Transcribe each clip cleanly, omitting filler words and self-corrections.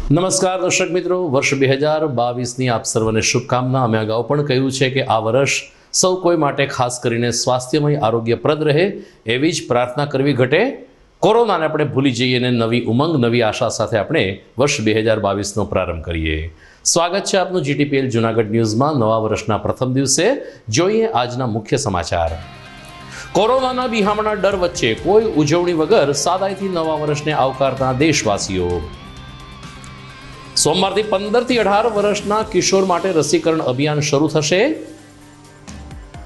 નમસ્કાર દર્શક મિત્રો, વર્ષ 2022ની આપ સર્વને શુભકામના। અમે અગાઉ પણ કહ્યું છે કે આ વર્ષ સૌ કોઈ માટે ખાસ કરીને સ્વાસ્થ્યમય આરોગ્યપ્રદ રહે એવી જ પ્રાર્થના કરવી ઘટે। કોરોનાને આપણે ભૂલી જઈએ અને નવી ઉમંગ નવી આશા સાથે આપણે વર્ષ 2022નો પ્રારંભ કરીએ। સ્વાગત છે આપનું જીટીપીએલ જૂનાગઢ ન્યૂઝમાં। નવા વર્ષના પ્રથમ દિવસે જોઈએ આજના મુખ્ય સમાચાર। કોરોનાના બિહામણા ડર વચ્ચે કોઈ ઉજવણી વગર સાદાઈથી નવા વર્ષને આવકારતા દેશવાસીઓ। સોમવારથી 15 થી 18 વર્ષના કિશોર માટે રસીકરણ અભિયાન શરૂ થશે।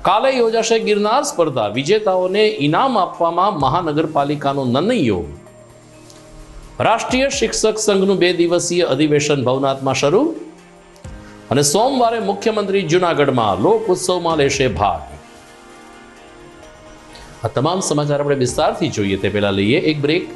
કાલે યોજાશે ગિરનાર સ્પર્ધા, વિજેતાઓને ઇનામ આપવામાં મહાનગરપાલિકાનો નિર્ણય। રાષ્ટ્રીય શિક્ષક સંઘનું 2 દિવસીય અધિવેશન ભવનાથમાં શરૂ અને સોમવારે મુખ્યમંત્રી જૂનાગઢમાં લોક ઉત્સવમાં લેશે ભાગ। આ તમામ સમાચાર આપણે વિસ્તારથી જોઈએ તે પહેલા લઈએ એક બ્રેક।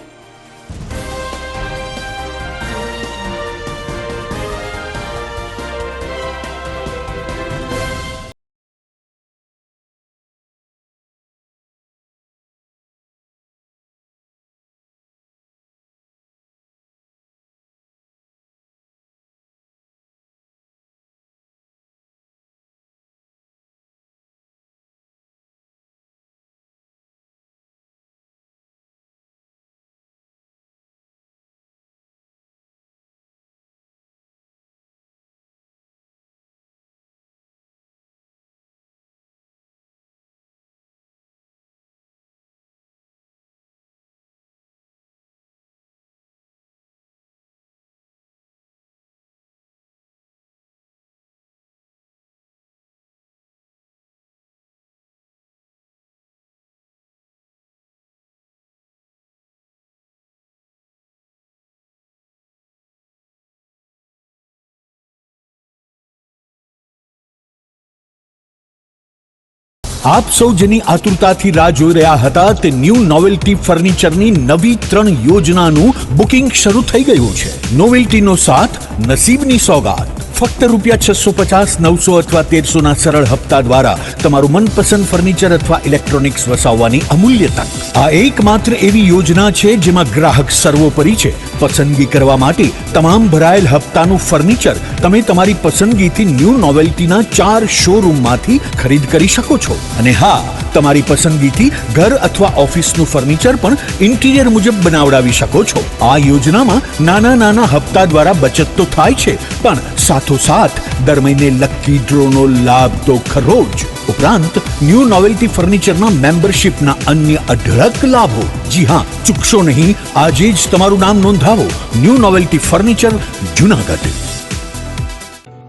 આપ સૌ જેની આતુરતાથી રાહ જોઈ રહ્યા હતા તે ન્યૂ નોવેલ્ટી ફર્નિચરની નવી 3 યોજનાનું બુકિંગ શરૂ થઈ ગયું છે। નોવેલ્ટીનો સાથ, નસીબની સોગાત। ફક્ત ₹650, 900 અથવા 1300ના સરળ હપ્તા દ્વારા તમારું મનપસંદ ફર્નિચર અથવા ઇલેક્ટ્રોનિક્સ વસાવવાની અમૂલ્ય તક। આ એકમાત્ર એવી યોજના છે જેમાં ગ્રાહક સર્વોપરી છે। પસંદગી કરવા માટે તમામ ભરાયેલ હપ્તાનું ફર્નિચર તમે તમારી પસંદગીથી ન્યૂ નોવેલ્ટીના 4 શોરૂમમાંથી ખરીદ કરી શકો છો। અને હા, તમારી પસંદગીથી ઘર અથવા ઓફિસનું ફર્નિચર પણ ઇન્ટિરિયર મુજબ બનાવડાવી શકો છો। આ યોજનામાં નાના નાના હપ્તા દ્વારા બચત તો થાય છે, પણ સાથોસાથ દર મહિને લકી ડ્રોનો લાભ તો ખરો જ। ઉપરાંત ન્યૂ નોવેલ્ટી ફર્નિચરના મેમ્બરશિપના અન્ય અઢળક લાભો। જી હા, ચૂકશો નહીં, આજે જ તમારું નામ નોંધાવો। New novelty furniture, Junagadh.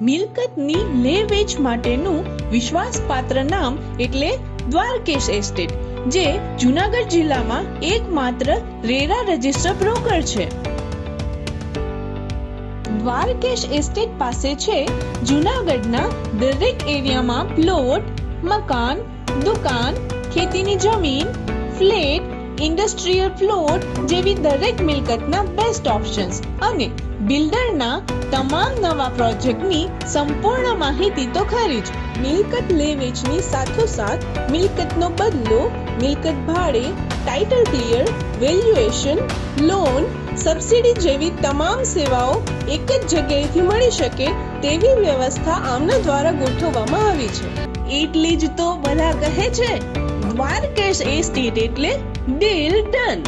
મિલકતની લે વેચ માટેનું વિશ્વાસપાત્ર નામ એટલે દ્વારકેશ એસ્ટેટ, જે જૂનાગઢ જિલ્લામાં એકમાત્ર રેરા રજિસ્ટર બ્રોકર છે। દ્વારકેશ એસ્ટેટ પાસે છે જૂનાગઢના દરેક એરિયામાં પ્લોટ, મકાન, દુકાન, ખેતીની જમીન, ફ્લેટ, ઇન્ડસ્ટ્રીયલ પ્લોટ જેવી દરેક મિલકતના બેસ્ટ ઓપ્શન્સ અને બિલ્ડરના તમામ નવા પ્રોજેક્ટની સંપૂર્ણ માહિતી તો ખરી જ। મિલકત લે વેચની સાથોસાથ મિલકતનો બદલો, મિલકત ભાડે, title clear, valuation, loan, subsidy જેવી તમામ સેવાઓ એક જ જગ્યાએથી મળી શકે તેવી વ્યવસ્થા આમના દ્વારા ગોઠવવામાં આવી છે। એટલે જ તો બધા કહે છે દ્વારકેશ એસ્ટેટ એટલે ડીલ ડન।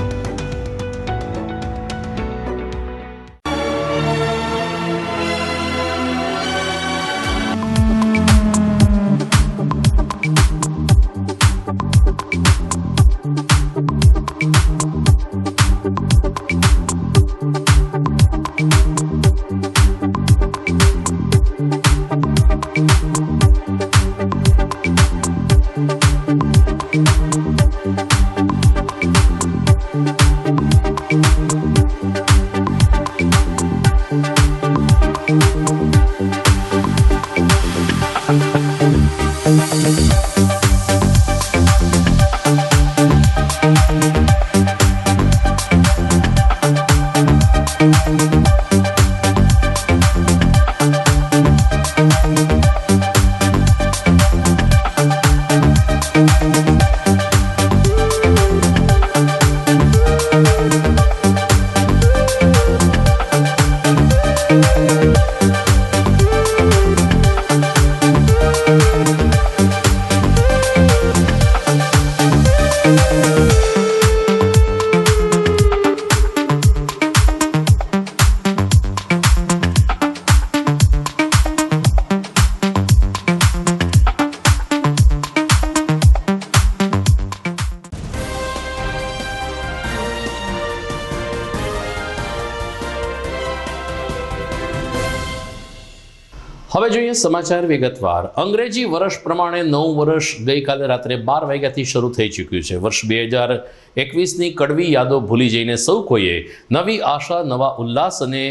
હવે જોઈએ સમાચાર વિગતવાર. અંગ્રેજી વર્ષ પ્રમાણે નવું વર્ષ ગઈકાલે રાત્રે 12 વાગ્યાથી શરૂ થઈ ચૂક્યું છે. વર્ષ 2021ની કડવી યાદો ભૂલી જઈને સૌ કોઈએ નવી આશા, નવા ઉલ્લાસ અને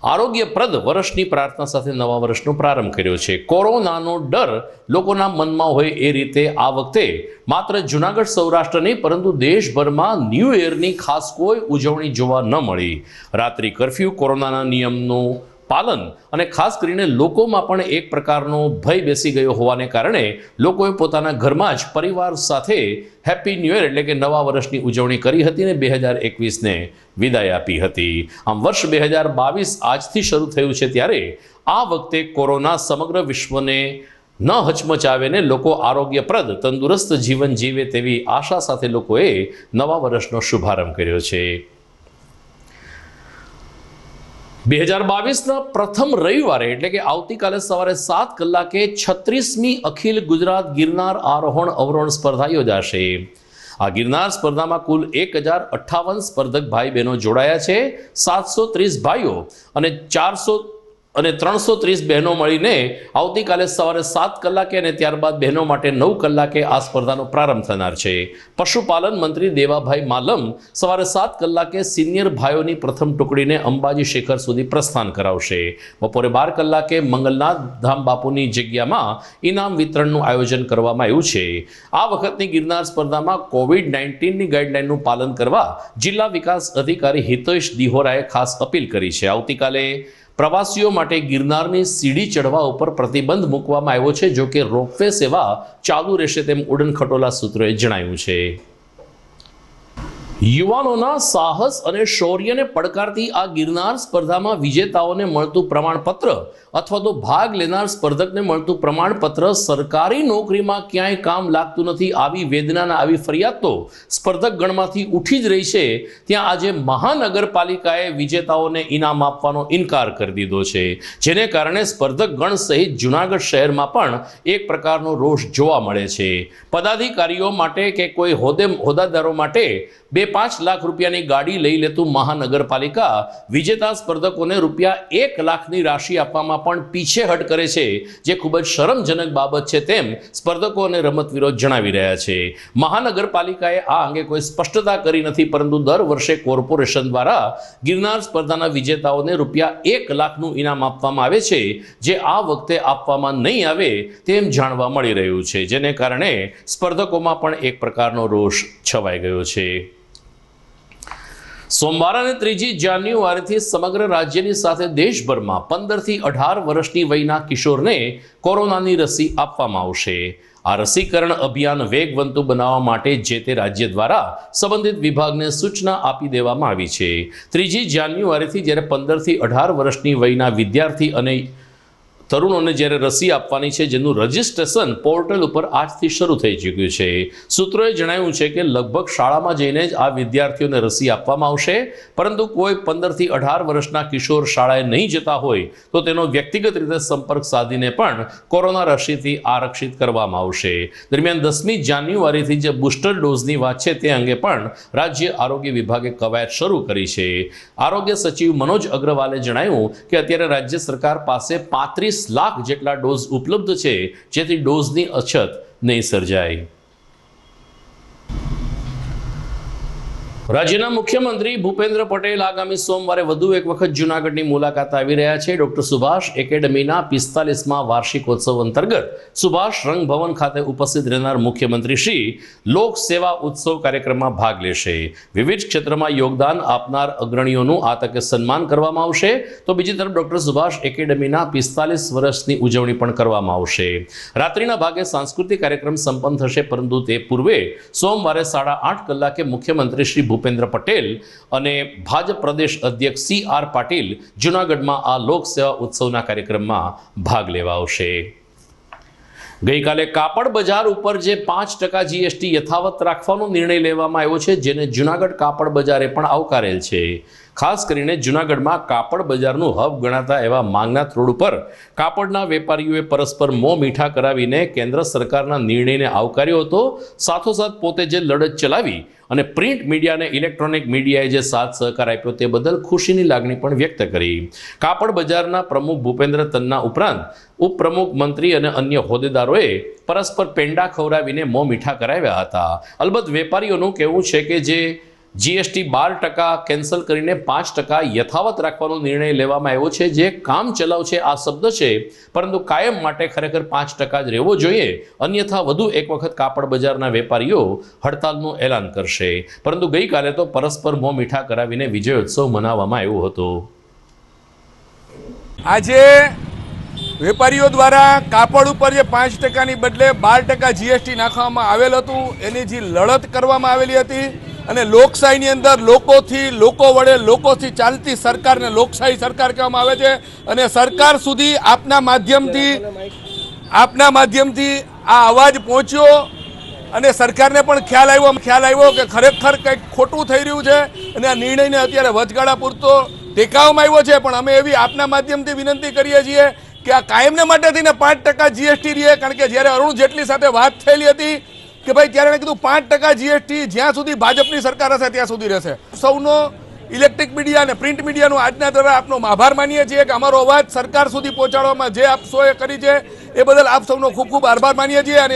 આરોગ્યપ્રદ વર્ષની પ્રાર્થના સાથે નવા વર્ષનો પ્રારંભ કર્યો છે. કોરોનાનો ડર લોકોના મનમાં હોય એ રીતે આ વખતે માત્ર જૂનાગઢ સૌરાષ્ટ્ર નહીં પરંતુ દેશભરમાં ન્યૂ યરની ખાસ કોઈ ઉજવણી જોવા ન મળી. રાત્રિ કર્ફ્યુ, કોરોનાના નિયમનું પાલન અને ખાસ કરીને લોકોમાં પણ એક પ્રકારનો ભય બેસી ગયો હોવાને કારણે લોકોએ પોતાના ઘરમાં જ પરિવાર સાથે હેપી ન્યૂ યર એટલે કે નવા વર્ષની ઉજવણી કરી હતી અને 2021ને વિદાય આપી હતી. આમ વર્ષ 2022 આજથી શરૂ થયું છે ત્યારે આ વખતે કોરોના સમગ્ર વિશ્વને ન હચમચાવે ને લોકો આરોગ્યપ્રદ તંદુરસ્ત જીવન જીવે તેવી આશા સાથે લોકોએ નવા વર્ષનો શુભારંભ કર્યો છે. 2022ના પ્રથમ રવિવારે એટલે કે આવતીકાલે સવારે 7 કલાકે 36મી અખિલ ગુજરાત ગિરનાર આરોહણ અવરોહણ સ્પર્ધા યોજાશે. આ ગિરનાર સ્પર્ધામાં કુલ 1058 સ્પર્ધક ભાઈ બહેનો જોડાયા છે. 730 ભાઈઓ અને 330 બહેનો મળીને આવતીકાલે સવારે 7 કલાકે અને ત્યારબાદ બહેનો માટે 9 કલાકે આ સ્પર્ધાનો પ્રારંભ થનાર છે. પશુપાલન મંત્રી દેવાભાઈ માલમ સવારે 7 કલાકે સિનિયર ભાઈઓની પ્રથમ ટુકડીને અંબાજી શિખર સુધી પ્રસ્થાન કરાવશે. બપોરે 12 કલાકે મંગલનાથ ધામ બાપુની જગ્યામાં ઇનામ વિતરણનું આયોજન કરવામાં આવ્યું છે. આ વખતની ગિરનાર સ્પર્ધામાં કોવિડ-19ની ગાઈડલાઈનનું પાલન કરવા જિલ્લા વિકાસ અધિકારી હિતેશ દિહોરાએ ખાસ અપીલ કરી છે. આવતીકાલે પ્રવાસીઓ માટે ગિરનારની સીડી ચડવા ઉપર પ્રતિબંધ મૂકવામાં આવ્યો છે. જો કે રોપવે સેવા ચાલુ રહેશે તેમ ઉડન ખટોલા સૂત્રોએ જણાવ્યું છે. યુવાનોના સાહસ અને શૌર્યને પડકારતી આ ગિરનાર સ્પર્ધામાં વિજેતાઓને મળતું પ્રમાણપત્ર અથવા તો ભાગ લેનાર સ્પર્ધકને મળતું પ્રમાણપત્ર સરકારી નોકરીમાં ક્યાંય કામ લાગતું નથી આવી વેદનાના આવી ફરિયાદ તો સ્પર્ધક ગણમાંથી ઉઠી જ રહી છે. ત્યાં આજે મહાનગરપાલિકાએ વિજેતાઓને ઇનામ આપવાનો ઇનકાર કરી દીધો છે, જેને કારણે સ્પર્ધક ગણ સહિત જૂનાગઢ શહેરમાં પણ એક પ્રકારનો રોષ જોવા મળે છે. પદાધિકારીઓ માટે કે કોઈ હોદ્દેદારો માટે 2-5 લાખ રૂપિયાની ગાડી લઈ લેતું મહાનગરપાલિકા વિજેતા સ્પર્ધકોને રૂપિયા 1 લાખની રાશિ આપવામાં પણ પીછેહટ કરે છે, જે ખૂબ જ શરમજનક બાબત છે તેમ સ્પર્ધકો અને રમતવીરો જણાવી રહ્યા છે. મહાનગરપાલિકાએ આ અંગે કોઈ સ્પષ્ટતા કરી નથી, પરંતુ દર વર્ષે કોર્પોરેશન દ્વારા ગિરનાર સ્પર્ધાના વિજેતાઓને રૂપિયા 1 લાખનું ઇનામ આપવામાં આવે છે, જે આ વખતે આપવામાં નહીં આવે તેમ જાણવા મળી રહ્યું છે, જેને કારણે સ્પર્ધકોમાં પણ એક પ્રકારનો રોષ છવાઈ ગયો છે. સોમવાર અને 3 જાન્યુઆરીથી સમગ્ર રાજ્યની સાથે દેશભરમાં 15 થી 18 વર્ષની વયના કિશોરને કોરોનાની રસી આપવામાં આવશે. આ રસીકરણ અભિયાન વેગવંતુ બનાવવા માટે જે તે રાજ્ય દ્વારા સંબંધિત વિભાગને સૂચના આપી દેવામાં આવી છે. 3 જાન્યુઆરીથી જ્યારે 15 થી 18 વર્ષની વયના વિદ્યાર્થી અને તરુણોને જ્યારે રસી આપવાની છે, જેનું રજિસ્ટ્રેશન પોર્ટલ ઉપર આજથી શરૂ થઈ ચૂક્યું છે. સૂત્રોએ જણાવ્યું છે કે લગભગ શાળામાં જઈને જ આ વિદ્યાર્થીઓને રસી આપવામાં આવશે, પરંતુ કોઈ 15 થી 18 વર્ષના કિશોર શાળાએ નહીં જતા હોય તો તેનો વ્યક્તિગત રીતે સંપર્ક સાધીને પણ કોરોના રસીથી આરક્ષિત કરવામાં આવશે. દરમિયાન 10મી જાન્યુઆરીથી જે બુસ્ટર ડોઝની વાત છે તે અંગે પણ રાજ્ય આરોગ્ય વિભાગે કવાયત શરૂ કરી છે. આરોગ્ય સચિવ મનોજ અગ્રવાલે જણાવ્યું કે અત્યારે રાજ્ય સરકાર પાસે 35 લાખ જેટલા ડોઝ ઉપલબ્ધ છે, જેથી ડોઝની અછત નહીં સર્જાય. રાજ્યના મુખ્યમંત્રી ભૂપેન્દ્ર પટેલ આગામી સોમવારે વધુ એક વખત જૂનાગઢની મુલાકાત આવી રહ્યા છે. ડોક્ટર સુભાષ એકેડમીના 45મા વાર્ષિકોત્સવ અંતર્ગત સુભાષ રંગ ભવન ખાતે ઉપસ્થિત રહેનાર મુખ્યમંત્રી શ્રી લોક સેવા ઉત્સવ કાર્યક્રમમાં ભાગ લેશે. વિવિધ ક્ષેત્રમાં યોગદાન આપનાર અગ્રણીઓનું આ તકે સન્માન કરવામાં આવશે. તો બીજી તરફ ડોક્ટર સુભાષ એકેડમીના 45 વર્ષની ઉજવણી પણ કરવામાં આવશે. રાત્રિના ભાગે સાંસ્કૃતિક કાર્યક્રમ સંપન્ન થશે, પરંતુ તે પૂર્વે સોમવારે 8:30 કલાકે મુખ્યમંત્રી શ્રી ભૂપેન્દ્ર પટેલ અને ભાજપ પ્રદેશ અધ્યક્ષ CR પાટીલ જૂનાગઢમાં આ લોક સેવા ઉત્સવના કાર્યક્રમમાં ભાગ લેવા આવશે. ગઈકાલે કાપડ બજાર ઉપર જે 5% GST યથાવત રાખવાનો નિર્ણય લેવામાં આવ્યો છે, જેને જૂનાગઢ કાપડ બજારે પણ આવકારેલ છે. ખાસ કરીને જૂનાગઢમાં કાપડ બજારનું હબ ગણાતા એવા માંગનાથ રોડ ઉપર કાપડના વેપારીઓએ પરસ્પર મોં મીઠા કરાવીને કેન્દ્ર સરકારના નિર્ણયને આવકાર્યો હતો. સાથોસાથ પોતે જે લડત ચલાવી અને પ્રિન્ટ મીડિયા અને ઇલેક્ટ્રોનિક મીડિયાએ જે સાથ સહકાર આપ્યો તે બદલ ખુશીની લાગણી પણ વ્યક્ત કરી. કાપડ બજારના પ્રમુખ ભૂપેન્દ્ર તન્ના ઉપરાંત ઉપપ્રમુખ, મંત્રી અને અન્ય હોદ્દેદારોએ પરસ્પર પેંડા ખવડાવીને મોં મીઠા કરાવ્યા હતા. અલબત્ત વેપારીઓનું કહેવું છે કે જે જીએસટી 12% કેન્સલ કરીને 5% યથાવત રાખવાનો નિર્ણય લેવામાં આવ્યો છે, જે કામ ચલાવ છે આ શબ્દ છે, પરંતુ કાયમ માટે ખરેખર 5% જ રહેવો જોઈએ, અન્યથા વધુ એક વખત કાપડ બજારના વેપારીઓ હડતાલનું એલાન કરશે. પરંતુ ગઈકાલે તો પરસ્પર મોં મીઠા કરાવીને વિજયોત્સવ મનાવવામાં આવ્યો હતો. આજે વેપારીઓ દ્વારા કાપડ ઉપર જે 5%ની બદલે 12% જીએસટી નાખવામાં આવેલ હતું, એની જે લડત કરવામાં આવેલી હતી અને લોકશાહીની અંદર લોકોથી, લોકો વડે, લોકોથી ચાલતી સરકારને લોકશાહી સરકાર કહેવામાં આવે છે. અને સરકાર સુધી આપના માધ્યમથી આ અવાજ પહોંચ્યો અને સરકારને પણ ખ્યાલ આવ્યો કે ખરેખર કંઈક ખોટું થઈ રહ્યું છે અને આ નિર્ણયને અત્યારે વચગાળા પૂરતો ટેકાવવામાં આવ્યો છે. પણ અમે એવી આપના માધ્યમથી વિનંતી કરીએ છીએ કે આ કાયમને માટે થઈને 5% જીએસટી રહે. કારણ કે જ્યારે અરુણ જેટલી સાથે વાત થયેલી હતી કે ભાઈ ત્યારે એણે કીધું 5% જીએસટી જ્યાં સુધી ભાજપની સરકાર હશે ત્યાં સુધી રહેશે. સૌનો ઇલેક્ટ્રિક મીડિયા અને પ્રિન્ટ મીડિયાનો આજના દ્વારા આપનો આભાર માનીએ છીએ કે અમારો અવાજ સરકાર સુધી પહોંચાડવામાં જે આપ સૌએ કરી છે એ બદલ આપ સૌનો ખૂબ ખૂબ આભાર માનીએ છીએ. અને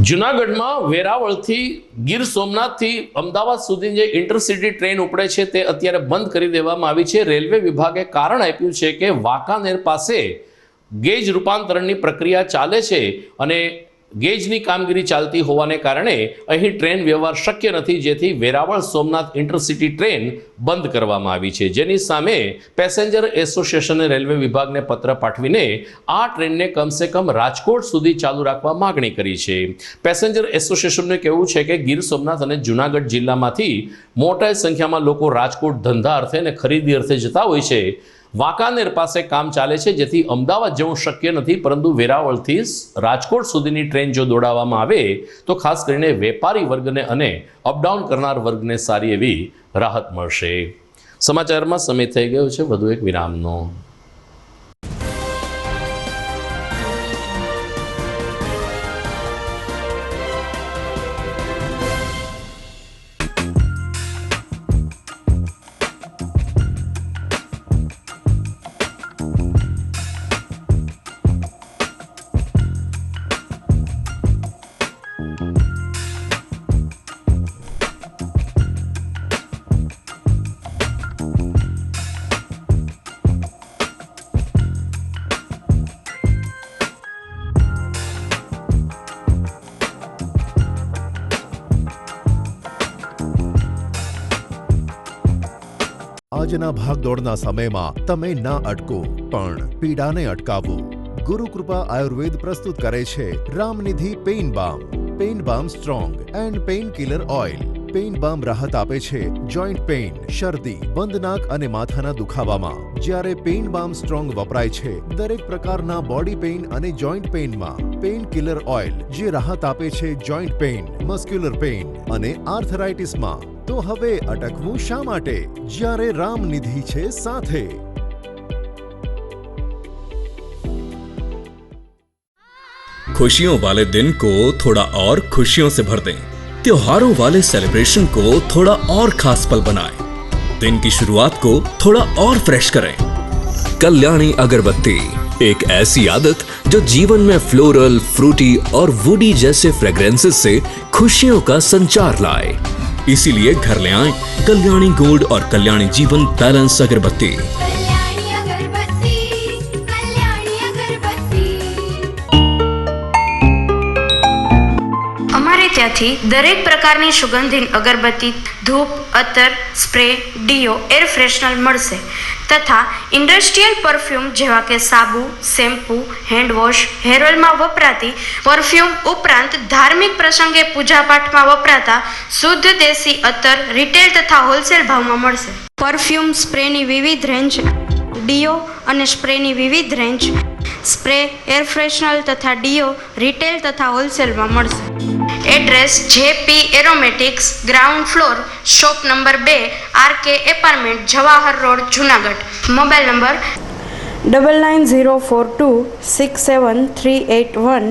જૂનાગઢમાં વેરાવળથી ગીર સોમનાથથી અમદાવાદ સુધી જે ઇન્ટરસિટી ટ્રેન ઉપડે છે તે અત્યારે બંધ કરી દેવામાં આવી છે. રેલવે વિભાગે કારણ આપ્યું છે કે વાંકાનેર પાસે ગેજ રૂપાંતરણની પ્રક્રિયા ચાલે છે અને ગેજની કામગીરી ચાલતી હોવાને કારણે અહીં ટ્રેન વ્યવહાર શક્ય નથી, જેથી વેરાવળ સોમનાથ ઇન્ટરસિટી ટ્રેન બંધ કરવામાં આવી છે. જેની સામે પેસેન્જર એસોસિએશને રેલવે વિભાગને પત્ર પાઠવીને આ ટ્રેનને કમસે કમ રાજકોટ સુધી ચાલુ રાખવા માગણી કરી છે. પેસેન્જર એસોસિએશનનું કહેવું છે કે ગીર સોમનાથ અને જૂનાગઢ જિલ્લામાંથી મોટા સંખ્યામાં લોકો રાજકોટ ધંધા અર્થે અને ખરીદી અર્થે જતા હોય છે. વાંકાનેર પાસે કામ ચાલે છે, જેથી અમદાવાદ જવું શક્ય નથી, પરંતુ વેરાવળથી રાજકોટ સુધીની ટ્રેન જો દોડાવવામાં આવે તો ખાસ કરીને વેપારી વર્ગને અને અપડાઉન કરનાર વર્ગને સારી એવી રાહત મળશે. સમાચારમાં સમય થઈ ગયો છે વધુ એક વિરામનો. આજના ભાગદોડના સમયમાં તમે ના અટકો પણ પીડાને અટકાવો. ગુરુકૃપા આયુર્વેદ પ્રસ્તુત કરે છે Ramnidhi pain balm. Pain balm strong and pain killer oil. Pain balm રાહત આપે છે જોઈન્ટ પેઇન, શરદી, બંધ નાક અને માથાના દુખાવામાં. જ્યારે પેઇન બામ સ્ટ્રોંગ વપરાય છે દરેક પ્રકારના બોડી પેઇન અને જોઈન્ટ પેઇનમાં. પેઇન કિલર ઓઇલ જે રાહત આપે છે જોઈન્ટ પેઇન, મસ્ક્યુલર પેઇન અને આર્થરાઇટિસમાં. તો હવે અટકવું શા માટે જ્યારે રામનિધિ છે સાથે. खुशियों वाले दिन को थोड़ा और खुशियों से भर दें. त्योहारों वाले सेलिब्रेशन को थोड़ा और खास पल बनाएं. दिन की शुरुआत को थोड़ा और फ्रेश करें. कल्याणी अगरबत्ती, एक ऐसी आदत जो जीवन में फ्लोरल, फ्रूटी और वुडी जैसे फ्रेग्रेंसेस से खुशियों का संचार लाए. इसीलिए घर ले आए कल्याणी गोल्ड और कल्याणी जीवन बैलेंस अगरबत्ती. ત્યાંથી દરેક પ્રકારની સુગંધિત અગરબત્તી, ધૂપ, અત્તર, સ્પ્રે, ડીઓ, એર ફ્રેશનર મળશે તથા ઇન્ડસ્ટ્રીયલ પરફ્યુમ જેવા કે સાબુ, શેમ્પૂ, હેન્ડવોશ, હેર ઓઇલમાં વપરાતી પરફ્યુમ ઉપરાંત ધાર્મિક પ્રસંગે પૂજાપાઠમાં વપરાતા શુદ્ધ દેશી અત્તર રિટેલ તથા હોલસેલ ભાવમાં મળશે. પરફ્યુમ સ્પ્રેની વિવિધ રેન્જ, ડીઓ અને સ્પ્રેની વિવિધ રેન્જ, સ્પ્રે, એર ફ્રેશનર તથા ડીઓ રિટેલ તથા હોલસેલમાં મળશે. Address JP aromatics, ground floor, shop number 2, RK apartment, Jawahar road, Junagadh. Mobile number 9904267381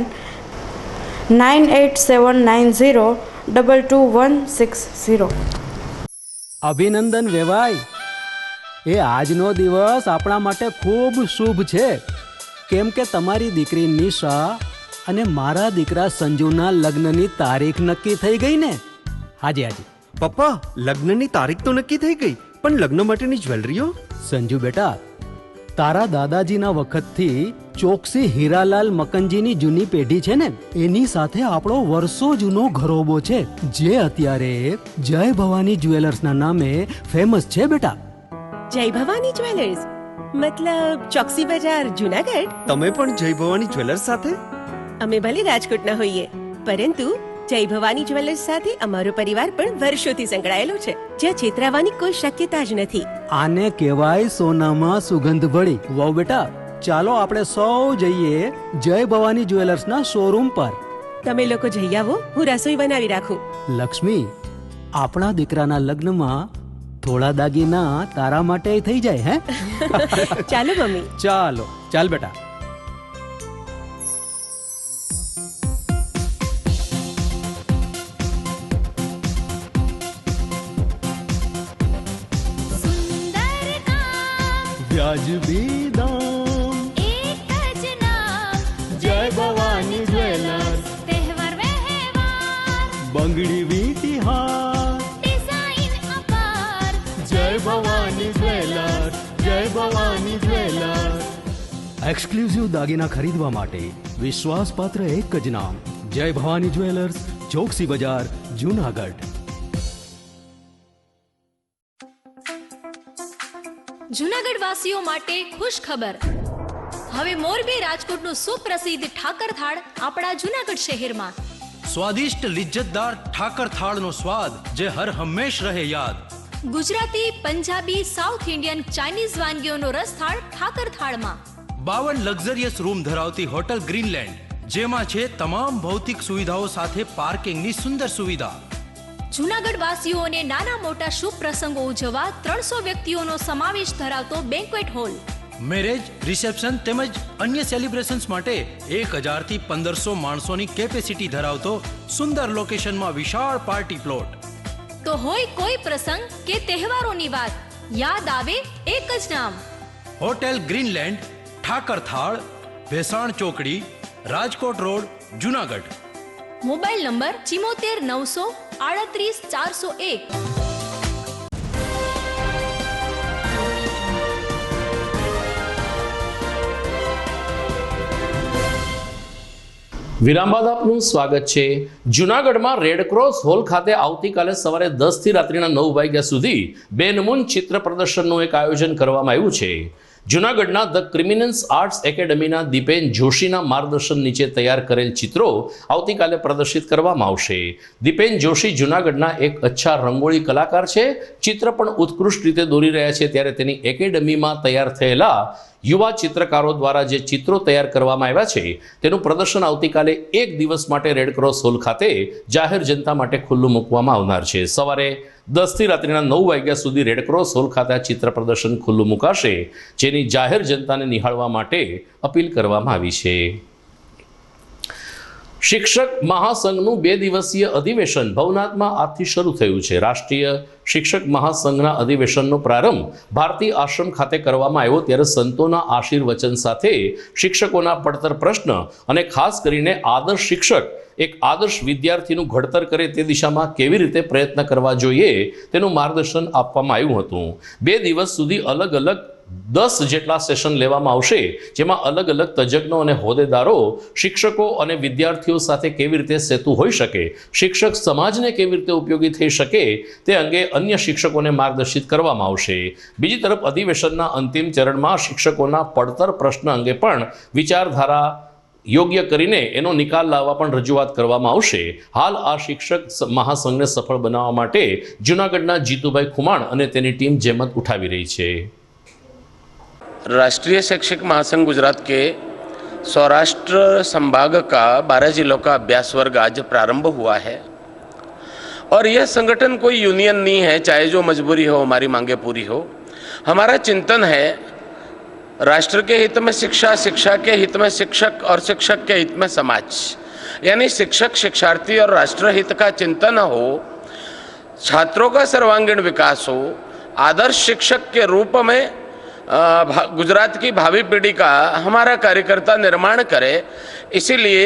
9879022160. અભિનંદન વેવાય. એ આજનો દિવસ આપણા માટે ખૂબ શુભ છે, કેમ કે તમારી દીકરી નિશા અને મારા દીકરા સંજુના લગ્નની તારીખ નક્કી થઈ ગઈ ને. હાજી હાજી પપ્પા, લગ્નની તારીખ તો નક્કી થઈ ગઈ, પણ લગ્ન માટેની જ્વેલરીઓ? સંજુ બેટા, તારા દાદાજીના વખતથી ચોકસી હીરાલાલ મકનજીની જૂની પેઢી છે ને, એની સાથે આપણો વર્ષો જૂનો ઘરોબો છે, જે અત્યારે જય ભવાની જ્વેલર્સના નામે ફેમસ છે બેટા. જય ભવાની જ્વેલર્સ મતલબ ચોકસી બજાર, જુનાગઢ? તમે પણ જય ભવાની જ્વેલર્સ સાથે? અમે ભલે રાજકોટના હોઈએ, પરંતુ જય ભવાની જ્વેલર્સ સાથે અમારો પરિવાર પણ વર્ષોથી સંકળાયેલો છે, જ્યાં છેતરાવાની કોઈ શક્યતા જ નથી. આને કહેવાય સોનામાં સુગંધ ભળી. વાવ બેટા, ચાલો આપણે સૌ જઈએ જય ભવાની જ્વેલર્સના શોરૂમ પર. તમે લોકો જઈ આવો, હું રસોઈ બનાવી રાખું. લક્ષ્મી, આપણા દીકરાના લગ્નમાં થોડા દાગીના તારા માટે થઈ જાય. હે ચાલો મમ્મી. ચાલો ચાલ બેટા. વ્યાજબી દામ, એક જ નામ, જય ભવાની જ્વેલર્સ. તહેવાર વ્યવહાર, બંગડી વીંટી હાર, ડિઝાઇન અપાર, જય ભવાની જ્વેલર્સ, જય ભવાની જ્વેલર્સ. એક્સક્લુઝિવ દાગીના ખરીદવા માટે વિશ્વાસપાત્ર એક જ નામ, જય ભવાની જ્વેલર્સ, ચોકસી બજાર, જુનાગઢ. જૂનાગઢ વાસીઓ માટે ખુશ ખબર. હવે મોરબી રાજકોટનું સુપ્રસિદ્ધ ઠાકર થાળ આપણા જૂનાગઢ શહેરમાં. સ્વાદિષ્ટ લિજ્જતદાર ઠાકર થાળનો સ્વાદ જે હર હંમેશ રહે યાદ. Gujarati, Punjabi, south Indian, Chinese વાનગીઓનો રસથાળ ઠાકર થાળમાં. 52 લક્ઝરિયસ રૂમ ધરાવતી હોટલ ગ્રીનલેન્ડ, જેમાં છે તમામ ભૌતિક સુવિધાઓ સાથે પાર્કિંગની સુંદર સુવિધા. જૂનાગઢ વાસીઓને નાના મોટા શુભ પ્રસંગો ઉજવવા 300 વ્યક્તિઓનો સમાવેશ ધરાવતો બેન્ક્વેટ હોલ. મેરેજ, રિસેપ્શન તેમજ અન્ય સેલિબ્રેશન્સ માટે 1000 થી 1500 માણસોની કેપેસિટી ધરાવતો સુંદર લોકેશનમાં વિશાળ પાર્ટી પ્લોટ. તો હોય કોઈ પ્રસંગ કે તહેવારોની વાત, યાદ આવે એક જ નામ, હોટેલ ગ્રીનલેન્ડ, ઠાકર થાળ, ભેસાણ ચોકડી, Rajkot road, Junagadh. Mobile number 74 938 401. વિરામ બાદ આપનું સ્વાગત છે. જૂનાગઢમાં રેડક્રોસ હોલ ખાતે આવતીકાલે સવારે 10 થી રાત્રિના 9 વાગ્યા સુધી બેનમૂન ચિત્ર પ્રદર્શનનું એક આયોજન કરવામાં આવ્યું છે. જૂનાગઢના ધ ક્રિમિનન્સ આર્ટ્સ એકેડમીના દીપેન જોશીના માર્ગદર્શન નીચે તૈયાર કરેલ ચિત્રો આવતીકાલે પ્રદર્શિત કરવામાં આવશે. દીપેન જોશી જૂનાગઢના એક અચ્છા રંગોળી કલાકાર છે. ચિત્ર પણ ઉત્કૃષ્ટ રીતે દોરી રહ્યા છે, ત્યારે તેની એકેડમીમાં તૈયાર થયેલા યુવા ચિત્રકારો દ્વારા જે ચિત્રો તૈયાર કરવામાં આવ્યા છે તેનું પ્રદર્શન આવતીકાલે એક દિવસ માટે રેડક્રોસ હોલ ખાતે જાહેર જનતા માટે ખુલ્લું મૂકવામાં આવનાર છે. સવારે 10 થી રાત્રિના 9 વાગ્યા સુધી રેડક્રોસ હોલ ખાતે આ ચિત્ર પ્રદર્શન ખુલ્લું મુકાશે, જેની જાહેર જનતાને નિહાળવા માટે અપીલ કરવામાં આવી છે. શિક્ષક મહાસંઘનું 2 દિવસીય અધિવેશન ભવનાથમાં આજથી શરૂ થયું છે. રાષ્ટ્રીય શિક્ષક મહાસંઘના અધિવેશનનો પ્રારંભ ભારતીય આશ્રમ ખાતે કરવામાં આવ્યો, ત્યારે સંતોના આશીર્વચન સાથે શિક્ષકોના પડતર પ્રશ્ન અને ખાસ કરીને આદર્શ શિક્ષક એક આદર્શ વિદ્યાર્થીનું ઘડતર કરે તે દિશામાં કેવી રીતે પ્રયત્ન કરવા જોઈએ તેનું માર્ગદર્શન આપવામાં આવ્યું હતું. 2 દિવસ સુધી અલગ અલગ 10 જેટલા સેશન લેવામાં આવશે, જેમાં અલગ અલગ તજજ્ઞો અને હોદ્દેદારો શિક્ષકો અને વિદ્યાર્થીઓ સાથે કેવી રીતે સેતુ હોઈ શકે, શિક્ષક સમાજને કેવી રીતે ઉપયોગી થઈ શકે તે અંગે અન્ય શિક્ષકોને માર્ગદર્શિત કરવામાં આવશે. બીજી તરફ અધિવેશનના અંતિમ ચરણમાં શિક્ષકોના પડતર પ્રશ્ન અંગે પણ વિચારધારા યોગ્ય કરીને એનો નિકાલ લાવવા પણ રજૂઆત કરવામાં આવશે. હાલ આ શિક્ષક મહાસંઘને સફળ બનાવવા માટે જૂનાગઢના જીતુભાઈ ખુમાણ અને તેની ટીમ જહેમત ઉઠાવી રહી છે. राष्ट्रीय शैक्षिक महासंघ गुजरात के सौराष्ट्र संभाग का 12 जिलों का अभ्यास वर्ग आज प्रारंभ हुआ है और यह संगठन कोई यूनियन नहीं है, चाहे जो मजबूरी हो हमारी मांगे पूरी हो। हमारा चिंतन है राष्ट्र के हित में शिक्षा, शिक्षा के हित में शिक्षक और शिक्षक के हित में समाज, यानी शिक्षक, शिक्षार्थी और राष्ट्र हित का चिंतन हो, छात्रों का सर्वांगीण विकास हो, आदर्श शिक्षक के रूप में गुजरात की भावी पीढ़ी का हमारा कार्यकर्ता निर्माण करे। इसीलिए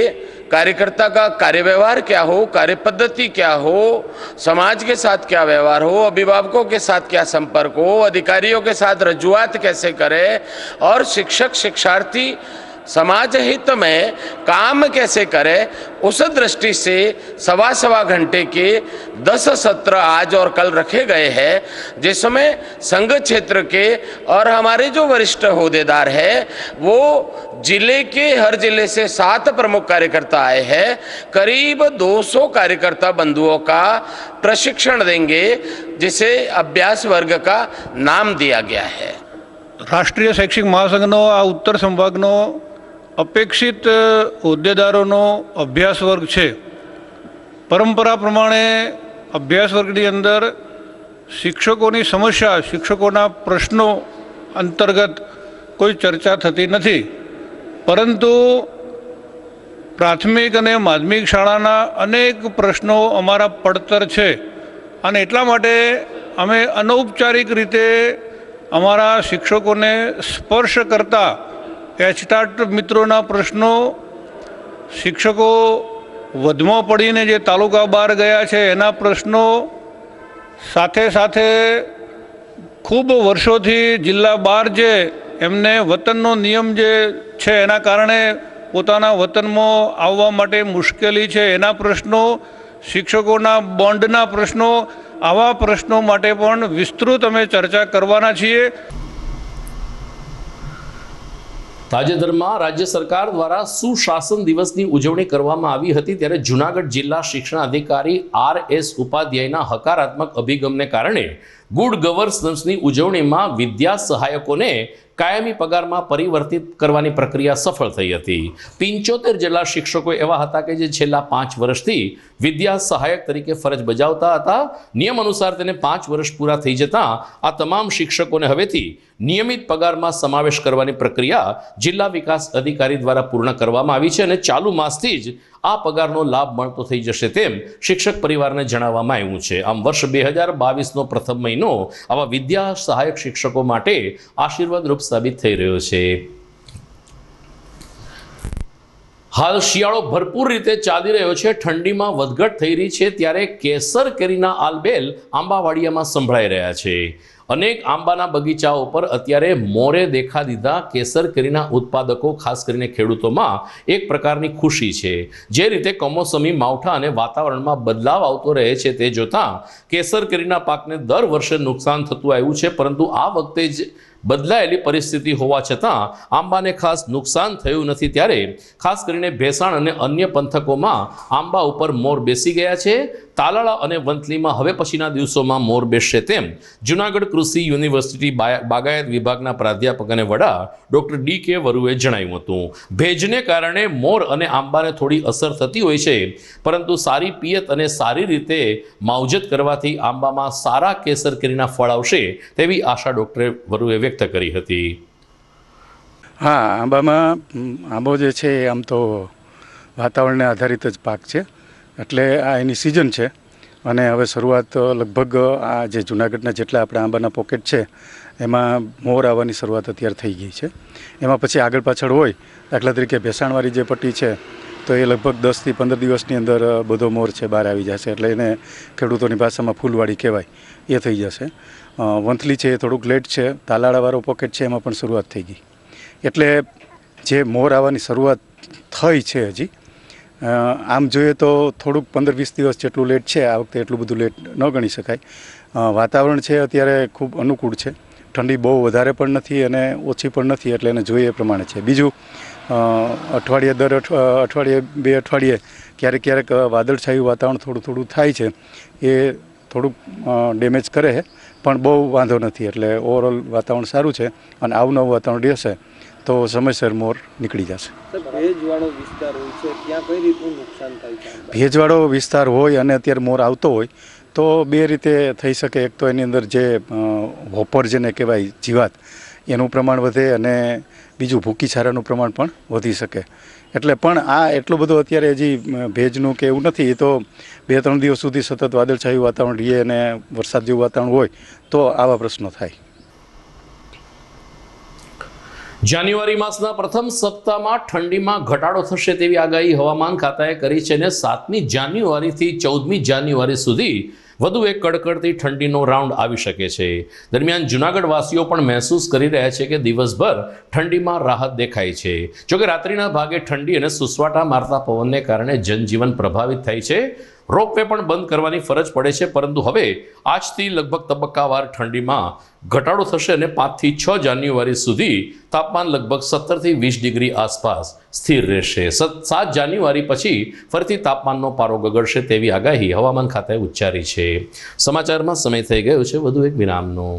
कार्यकर्ता का कार्य व्यवहार क्या हो, कार्य पद्धति क्या हो, समाज के साथ क्या व्यवहार हो, अभिभावकों के साथ क्या संपर्क हो, अधिकारियों के साथ रजूआत कैसे करे और शिक्षक शिक्षार्थी समाज हित में काम कैसे करे, उस दृष्टि से सवा घंटे के 10 सत्र आज और कल रखे गए हैं, जिसमें संघ क्षेत्र के और हमारे जो वरिष्ठ होद्देदार हैं वो जिले के हर जिले से 7 प्रमुख कार्यकर्ता आए हैं। करीब 200 कार्यकर्ता बंधुओं का प्रशिक्षण देंगे, जिसे अभ्यास वर्ग का नाम दिया गया है। राष्ट्रीय शैक्षिक महासंघનો આ ઉત્તર સંભાગનો અપેક્ષિત હોદ્દેદારોનો અભ્યાસ વર્ગ છે। પરંપરા પ્રમાણે અભ્યાસ વર્ગની અંદર શિક્ષકોની સમસ્યા, શિક્ષકોના પ્રશ્નો અંતર્ગત કોઈ ચર્ચા થતી નથી, પરંતુ પ્રાથમિક અને માધ્યમિક શાળાના અનેક પ્રશ્નો અમારા પડતર છે અને એટલા માટે અમે અનૌપચારિક રીતે અમારા શિક્ષકોને સ્પર્શ કરતા એચટાટ મિત્રોના પ્રશ્નો, શિક્ષકો વધમાં પડીને જે તાલુકા બહાર ગયા છે એના પ્રશ્નો, સાથે સાથે ખૂબ વર્ષોથી જિલ્લા બહાર જે એમને વતનનો નિયમ જે છે એના કારણે પોતાના વતનમાં આવવા માટે મુશ્કેલી છે એના પ્રશ્નો, શિક્ષકોના બોન્ડના પ્રશ્નો, આવા પ્રશ્નો માટે પણ વિસ્તૃત અમે ચર્ચા કરવાના છીએ। તાજેતરમાં રાજ્ય સરકાર દ્વારા સુશાસન દિવસની ઉજવણી કરવામાં આવી હતી, ત્યારે જૂનાગઢ જિલ્લા શિક્ષણ અધિકારી RS ઉપાધ્યાયના હકારાત્મક અભિગમને કારણે ગુડ ગવર્નન્સની ઉજવણીમાં વિદ્યા સહાયકોને કાયમી પગારમાં પરિવર્તિત કરવાની પ્રક્રિયા સફળ થઈ હતી। 75 જેટલા શિક્ષકો એવા હતા કે જે છેલ્લા 5 વર્ષથી વિદ્યા સહાયક તરીકે ફરજ બજાવતા હતા। નિયમ અનુસાર તેને 5 વર્ષ પૂરા થઈ જતા આ તમામ શિક્ષકોને હવેથી નિયમિત પગારમાં સમાવેશ કરવાની પ્રક્રિયા જિલ્લા વિકાસ અધિકારી દ્વારા પૂર્ણ કરવામાં આવી છે અને ચાલુ માસથી જ આ પગારનો લાભ મળતો થઈ જશે તેમ શિક્ષક પરિવારને જણાવવામાં આવ્યું છે। આમ વર્ષ 2022નો પ્રથમ મહિનો આવા વિદ્યા સહાયક શિક્ષકો માટે આશીર્વાદરૂપ સાબિત થઈ રહ્યો છે। હાલ શિયાળો ભરપૂર રીતે ચાલી રહ્યો છે, ઠંડીમાં વધઘટ થઈ રહી છે, ત્યારે કેસર કેરીના આલબેલ આંબાવાડિયામાં સંભળાઈ રહ્યા છે। અનેક આંબાના બગીચાઓ પર અત્યારે મોરે દેખા દીધા કેસર કેરીના ઉત્પાદકો, ખાસ કરીને ખેડૂતોમાં એક પ્રકારની ખુશી છે। જે રીતે કમોસમી માવઠા અને વાતાવરણમાં બદલાવ આવતો રહે છે તે જોતા કેસર કેરીના પાકને દર વર્ષે નુકસાન થતું આવ્યું છે, પરંતુ આ વખતે જ બદલાયેલી પરિસ્થિતિ હોવા છતાં આંબાને ખાસ નુકસાન થયું નથી, ત્યારે ખાસ કરીને ભેસાણ અને અન્ય પંથકોમાં આંબા ઉપર મોર બેસી ગયા છે। તાલાળા અને વંથલીમાં હવે પછીના દિવસોમાં મોર બેસશે તેમ જૂનાગઢ કૃષિ યુનિવર્સિટી બાગાયત વિભાગના પ્રાધ્યાપક અને વડા ડોક્ટર DK વરુએ જણાવ્યું હતું। ભેજને કારણે મોર અને આંબાને થોડી અસર થતી હોય છે, પરંતુ સારી પિયત અને સારી રીતે માવજત કરવાથી આંબામાં સારા કેસર કેરીના ફળ આવશે તેવી આશા ડોક્ટર વરુએ વ્યક્ત કરી હતી। હા, આંબો જે છે આમ તો વાતાવરણને આધારિત જ પાક છે, એટલે આ એની સિઝન છે અને હવે શરૂઆત લગભગ આ જે જૂનાગઢના જેટલા આપણે આંબાના પોકેટ છે એમાં મોર આવવાની શરૂઆત અત્યારે થઈ ગઈ છે। એમાં પછી આગળ પાછળ હોય, દાખલા તરીકે ભેસાણવાળી જે પટ્ટી છે તો એ લગભગ 10 થી 15 દિવસની અંદર બધો મોર છે બહાર આવી જશે, એટલે એને ખેડૂતોની ભાષામાં ફૂલવાળી કહેવાય, એ થઈ જશે। વંથલી છે એ થોડુંક લેટ છે, તાલાળાવાળો પોકેટ છે એમાં પણ શરૂઆત થઈ ગઈ, એટલે જે મોર આવવાની શરૂઆત થઈ છે હજી આમ જોઈએ તો થોડુંક 15-20 દિવસ જેટલું લેટ છે, આ વખતે એટલું બધું લેટ ન ગણી શકાય। વાતાવરણ છે અત્યારે ખૂબ અનુકૂળ છે, ઠંડી બહુ વધારે પણ નથી અને ઓછી પણ નથી, એટલે એને જોઈએ એ પ્રમાણે છે। બીજું અઠવાડિયે દર અઠવાડિયે 2 અઠવાડિયે ક્યારેક વાદળછાયું વાતાવરણ થોડું થાય છે, એ થોડુંક ડેમેજ કરે છે, પણ બહુ વાંધો નથી. એટલે ઓવરઓલ વાતાવરણ સારું છે અને આવનું વાતાવરણ રહેશે તો સમયસર મોર નીકળી જશે. ભેજવાળો વિસ્તાર હોય છે ત્યાં કઈ રીતનું નુકસાન થાય છે? ભેજવાળો વિસ્તાર હોય અને અત્યારે મોર આવતો હોય તો બે રીતે થઈ શકે. એક તો એની અંદર જે હોપર જેને કહેવાય જીવાત એનું પ્રમાણ વધે અને બીજું ભૂકી છારાનું પ્રમાણ પણ વધી શકે. એટલે પણ આ એટલું બધું અત્યારે હજી ભેજનું કે એવું નથી. એ તો 2-3 દિવસ સુધી સતત વાદળછાયું વાતાવરણ રહે અને વરસાદ જેવું વાતાવરણ હોય તો આવા પ્રશ્નો થાય. જાન્યુઆરી માસના પ્રથમ સપ્તાહમાં ઠંડીમાં ઘટાડો થશે તેવી આગાહી હવામાન ખાતાએ કરી છે અને 7મી જાન્યુઆરીથી 14મી જાન્યુઆરી સુધી વધુ એક કડકડતી ઠંડીનો રાઉન્ડ આવી શકે છે. દરમિયાન જૂનાગઢ વાસીઓ પણ મહેસૂસ કરી રહ્યા છે કે દિવસભર ઠંડીમાં રાહત દેખાય છે. જોકે રાત્રિના ભાગે ઠંડી અને સુસવાટા મારતા પવનને કારણે જનજીવન પ્રભાવિત થાય છે. રોપવે પણ બંધ કરવાની ફરજ પડે છે, પરંતુ હવે આજથી લગભગ તબક્કાવાર ઠંડીમાં ઘટાડો થશે અને 5 થી 6 જાન્યુઆરી સુધી તાપમાન લગભગ 17 થી 20 ડિગ્રી આસપાસ સ્થિર રહેશે. 7 જાન્યુઆરી પછી ફરીથી તાપમાનનો પારો ગગડશે તેવી આગાહી હવામાન ખાતાએ ઉચ્ચારી છે. સમાચારમાં સમય થઈ ગયો છે વધુ એક વિરામનો.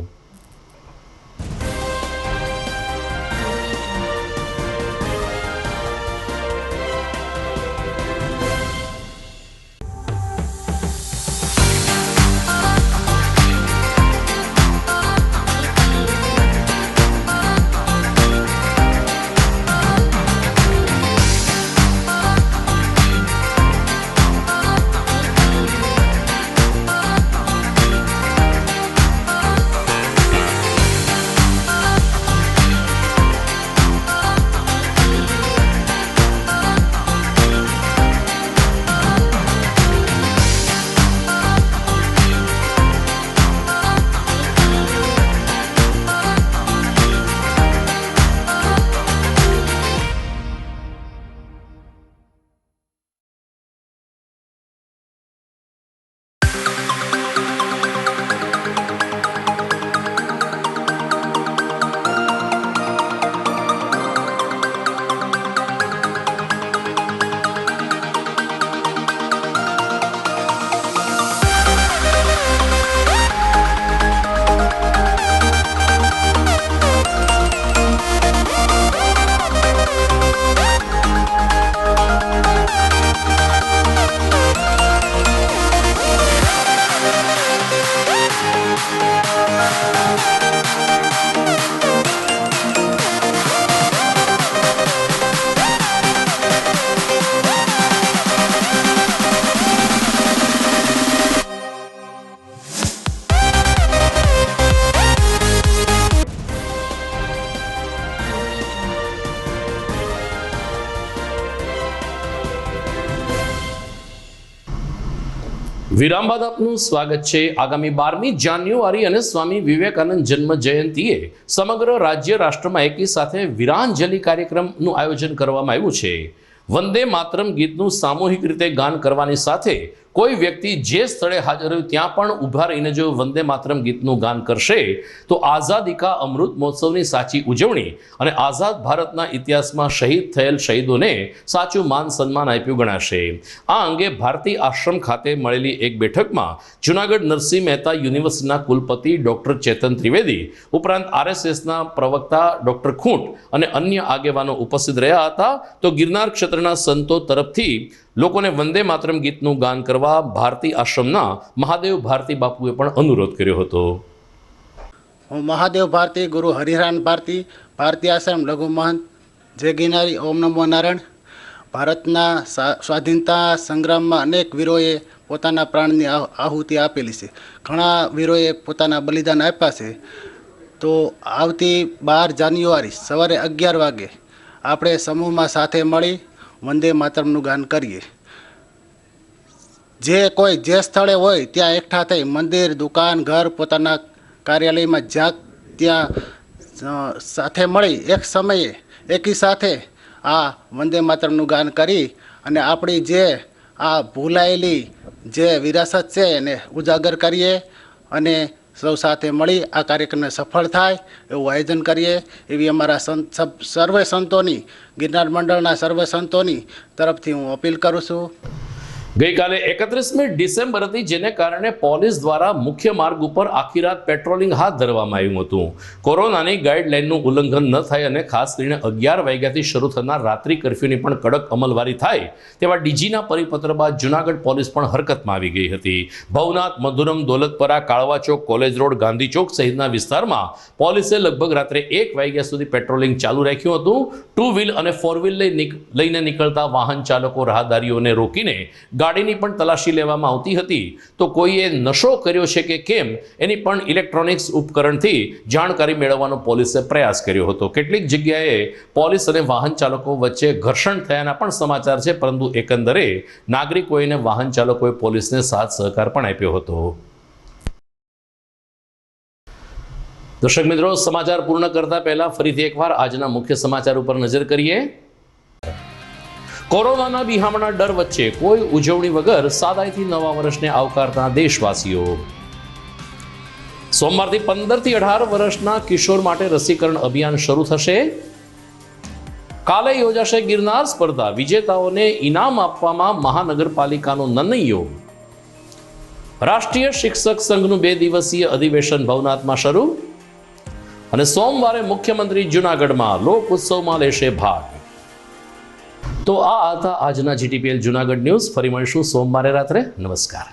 વિરામ બાદ આપનું સ્વાગત છે. આગામી 12મી જાન્યુઆરી અને સ્વામી વિવેકાનંદ જન્મ જયંતિએ સમગ્ર રાજ્ય રાષ્ટ્રમાં એકી સાથે વીરાંજલિ કાર્યક્રમનું આયોજન કરવામાં આવ્યું છે. વંદે માતરમ ગીતનું સામૂહિક રીતે ગાન કરવાની સાથે કોઈ વ્યક્તિ જે સ્થળે હાજર હોય ત્યાં પણ ઊભા રહીને જો વંદે માતરમ ગીતનું ગાન કરશે તો આઝાદી કા અમૃત મહોત્સવની સાચી ઉજવણી અને આઝાદ ભારતના ઇતિહાસમાં શહીદ થયેલ શહીદોને સાચું માન સન્માન આપ્યું ગણાશે. આ અંગે ભારતી આશ્રમ ખાતે મળેલી એક બેઠકમાં જૂનાગઢ નરસિંહ મહેતા યુનિવર્સિટીના કુલપતિ ડોક્ટર ચેતન ત્રિવેદી ઉપરાંત RSSના પ્રવક્તા ડોક્ટર ખૂંટ અને અન્ય આગેવાનો ઉપસ્થિત રહ્યા હતા. તો ગિરનાર ક્ષેત્રના સંતો તરફથી લોકોને વંદે માતરમ ગીતનું ગાન કરવા ભારતી આશ્રમના મહાદેવ ભારતી બાપુએ પણ અનુરોધ કર્યો હતો. હું મહાદેવ ભારતી, ગુરુ હરિહરાન ભારતી, ભારતી આશ્રમ લઘુ મહંત, જય ગિરનારી, ઓમ નમો નારાયણ. ભારતના સ્વાધીનતા સંગ્રામમાં અનેક વીરોએ પોતાના પ્રાણની આહુતિ આપેલી છે. ઘણા વીરોએ પોતાના બલિદાન આપ્યા છે. તો આવતી 12 જાન્યુઆરી સવારે 11 વાગે આપણે સમૂહમાં સાથે મળી વંદે માતરમનું ગાન કરીએ. જે કોઈ જે સ્થળે હોય ત્યાં એકઠા થઈ મંદિર, દુકાન, ઘર, પોતાના કાર્યાલયમાં જ્યાં ત્યાં સાથે મળી એક સમયે એકી સાથે આ વંદે માતરમનું ગાન કરી અને આપણી જે આ ભૂલાયેલી જે વિરાસત છે એને ઉજાગર કરીએ અને સૌ સાથે મળી આ કાર્યક્રમને સફળ થાય એવું આયોજન કરીએ એવી અમારા સર્વે સંતોની, ગિરનાર મંડળના સર્વે સંતોની તરફથી હું અપીલ કરું છું. ગઈકાલે 31મી ડિસેમ્બર હતી, જેને કારણે પોલીસ દ્વારા મુખ્ય માર્ગ ઉપર આખી રાત પેટ્રોલિંગ હાથ ધરવામાં આવ્યું હતું. કોરોનાની ગાઈડલાઈનનું ઉલ્લંઘન ન થાય અને ખાસ કરીને 11 વાગ્યાથી શરૂ થનાર રાત્રિ કર્ફ્યુની પણ કડક અમલવારી થાય તેવા ડીજીના પરિપત્ર બાદ જૂનાગઢ પોલીસ પણ હરકતમાં આવી ગઈ હતી. ભવનાથ, મધુરમ, દોલતપરા, કાળવા ચોક, કોલેજ રોડ, ગાંધી ચોક સહિતના વિસ્તારમાં પોલીસે લગભગ રાત્રે 1 વાગ્યા સુધી પેટ્રોલિંગ ચાલુ રાખ્યું હતું. 2 વ્હીલ અને 4 વ્હીલ લઈને નીકળતા વાહન ચાલકો રાહદારીઓને રોકીને ગાડીની પણ તલાશી લેવામાં આવતી હતી. તો કોઈએ નશો કર્યો છે કે કેમ એની પણ ઇલેક્ટ્રોનિક્સ ઉપકરણથી જાણકારી મેળવવાનો પોલીસે પ્રયાસ કર્યો હતો. કેટલીક જગ્યાએ પોલીસ અને વાહન ચાલકો વચ્ચે ઘર્ષણ થયાના પણ સમાચાર છે, પરંતુ એકંદરે નાગરિકોએ અને વાહન ચાલકોએ પોલીસને સાથ સહકાર પણ આપ્યો હતો. દર્શક મિત્રો, સમાચાર પૂર્ણ કરતા પહેલા ફરીથી એકવાર આજના મુખ્ય સમાચાર ઉપર નજર કરીએ. કોરોનાના બિહામણા ડર વચ્ચે કોઈ ઉજવણી વગર સાદાઈથી નવા વર્ષને આવકારતા દેશવાસીઓ. સોમવારથી 15 થી 18 વર્ષના કિશોર માટે રસીકરણ અભિયાન શરૂ થશે. કાલે યોજાશે ગિરનાર સ્પર્ધા, વિજેતાઓને ઇનામ આપવામાં મહાનગરપાલિકાનો નિર્ણય. રાષ્ટ્રીય શિક્ષક સંઘનું 2 દિવસીય અધિવેશન ભવનાથમાં શરૂ અને સોમવારે મુખ્યમંત્રી જૂનાગઢમાં લોક ઉત્સવમાં લેશે ભાગ. તો આ હતા આજના GTPL જૂનાગઢ ન્યૂઝ. ફરી મળીશું સોમવારે રાત્રે. નમસ્કાર.